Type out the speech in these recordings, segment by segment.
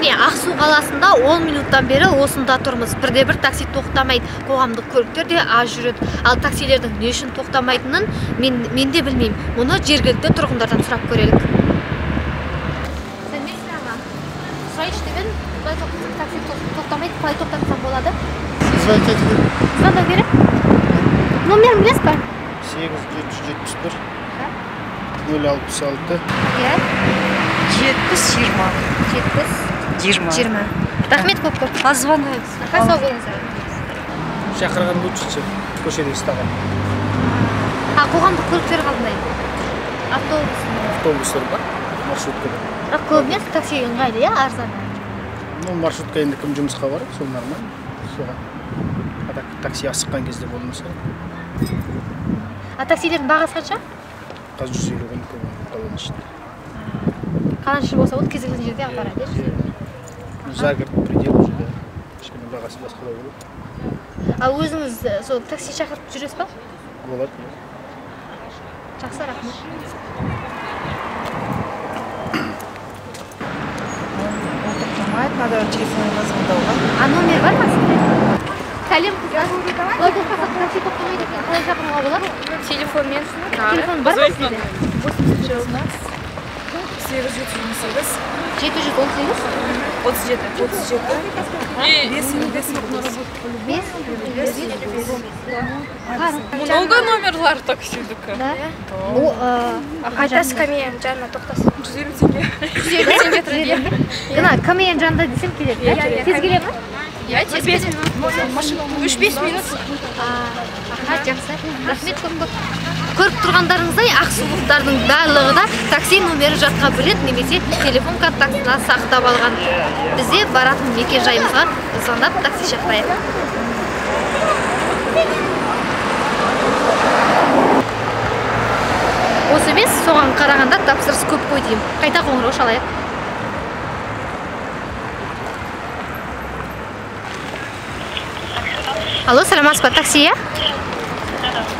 Міне, Ақсу қаласында 10 минуттан бері осында тұрмыз. Бірде-бір такси тоқтамайды. Қоғамдық көліктер де аз жүреді. Ал таксилердің не үшін тоқтамайтынын мен де білмеймін. Мұны жергілікті тұрғындардан сұрап көрелік. Сәлеметсіз аға. Сұрайыншы деген, такси тоқтамайды, қалай тоқтатсам болады? Звондау керек? Номерін білесіз ба? 8771 066 70-20. Рахмет көп-көп. Аз звондаймыз. Сау болыңыздар. шақырған лучше көшеде ұстаған. Қоғамдық көліктер қандай? Автобустар бар, маршрутка бар. Бірақ көбіне такси ыңғайлы, иә, арзан. Маршрутка енді кім жұмысқа барады, сол нормально. Соған. Такси асыққан кезде болмаса. Таксилердің бағасы қанша? Қазір 150 қалған қаланың ішінде. Қаланың ішінде болса, ол кез келген жерде апарады. Загород предел уже, да. Кішкене бағасы басқалай болады. Ал өзіңіз сол такси шақырып жүресіз ба? Болады. Жақсы, рахмет. Тоқтамайды, надо телефонға звондауға. Номер бар ма сізде? Сәлем қыздар. Олай тоқтаса такси тоқтамайды екен, қалай шақыруға болады? Телефонмен. Телефон бар ма сізде? 816 718 718 37 Много номерлар таксидікі. Қайда скамейяның жанына тоқтасын? 150 теңге. 150 теңге тұрады. Камейяның жанында десем келеді. Тез келе ма? Тез 3-5 минут. Жақсы. Рахмет көп-көп. Көріп тұрғандарыңыздай, ақсулықтардың барлығы да такси номері жатқа білет, немесе телефон контактына сақтап алған. Бізде баратын мекен жайымызға звондап такси шақырайық. Осы емес, соған қарағанда тапсырыс көп қой деймін. Қайта қоңырау шалайық. Алло, саламатсыз ба, такси, иә?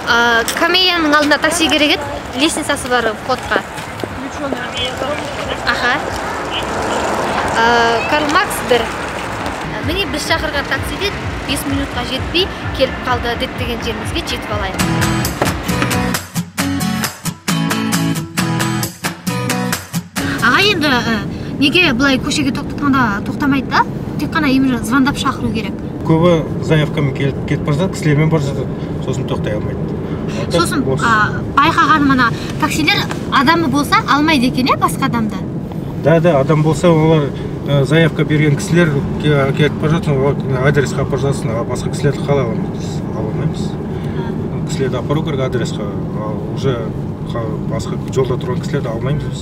Камейяның алдында такси керек еді, лестницасы бар входқа. Карл Маркс 1. Міне біз шақырған таксиде 5 минутқа жетпей келіп қалды деген жерімізге жетіп алайық. Аға, енді неге бұлай көшеге тоқтамайды да? Тек қана именно звондап шақыру керек. Көбі заявкамен кетіп бара жатады, кісілермен бара жатады, сосын тоқтай алмайды. Сосын байқағаным ана таксилер адамы болса алмайды екен, е, басқа адамды? Да, адам болса, олар заявка берген кісілер кетіп бара жатсын, адресқа апарып жатсын, басқа кісілерді қалай алмаймыз. Кісілерді апару керек адресқа, уже басқа жолда тұрған кісілерді алмаймыз біз.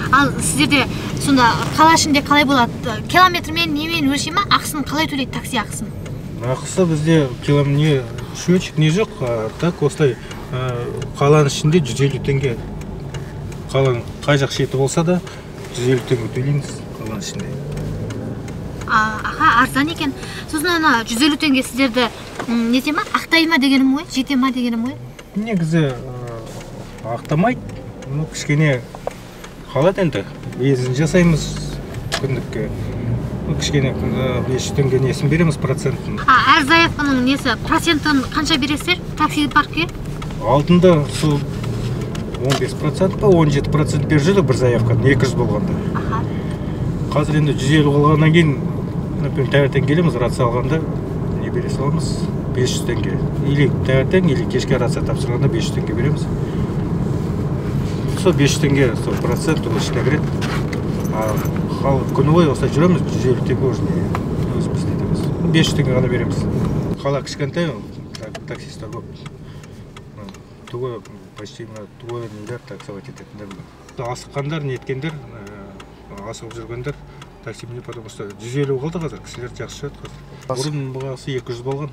Ал сіздерде сонда қала ішінде қалай болады? Километрмен немен өлшей ма? Ақысын қалай төлейді такси ақысын? Ақысы бізде километр счетчик не жоқ, так осылай қаланың ішінде 150 теңге. Қаланың қай жақ шеті болса да 150 теңге төлейміз қаланың ішінде. Арзан екен. Сосын ана 150 теңге сіздерді нете ма? Ақтай ма дегенім ғой? Жете ма дегенім ғой? Негізі ақтамайды. Кішкене қалады енді. Безін жасаймыз күндікке. Кішкене 500 теңге несін береміз процентін. Әр заявканың несі процентін қанша бересіздер такси паркке? Алдында 15% па 17% беріп жүрді бір заявкадан 200 болғанда. Қазір енді 150 болғаннан кейін, например, таңертең келеміз, рация алғанда не бере саламыз? 500 теңге. Или таңертең, или кешке рация тапсырғанда 500 теңге береміз. Сол 500 теңге процент ол ішіне кіреді. Күні бойы осылай жүреміз, 150 теңге өзіміз нетеміз. 500 теңге ғана береміз. Қала кішкентай, таксистер көп. Туға почти туға нелер таксовать ететіндер. Асыққандар, неткендер, асығып жүргендер таксимен, потому что 150 қалды қазір, кісілер жақсы жүреді қазір. Бұрын бағасы 200 болған.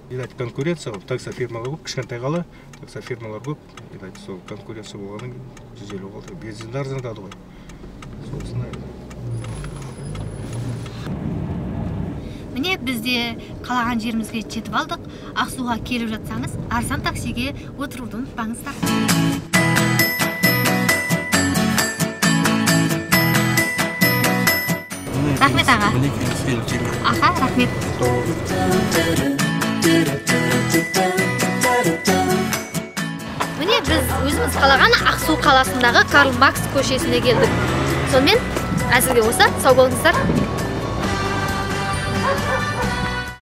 Видать, конкуренция, таксофирмалар көп, кішкентай қала, таксофирмалар көп. Видать, сол конкуренция болғаннан 150 қалды. Бензинді арзандады ғой. Міне бізде қалаған жерімізге жетіп алдық. Ақсуға келіп жатсаңыз, арзан таксиге отыруды ұмытпаңыздар. Рахмет аға. Аға, рахмет. Міне біз өзіміз қалаған Ақсу қаласындағы Карл Маркс көшесіне келдік. Сонымен әзірге осы, сау болыңыздар.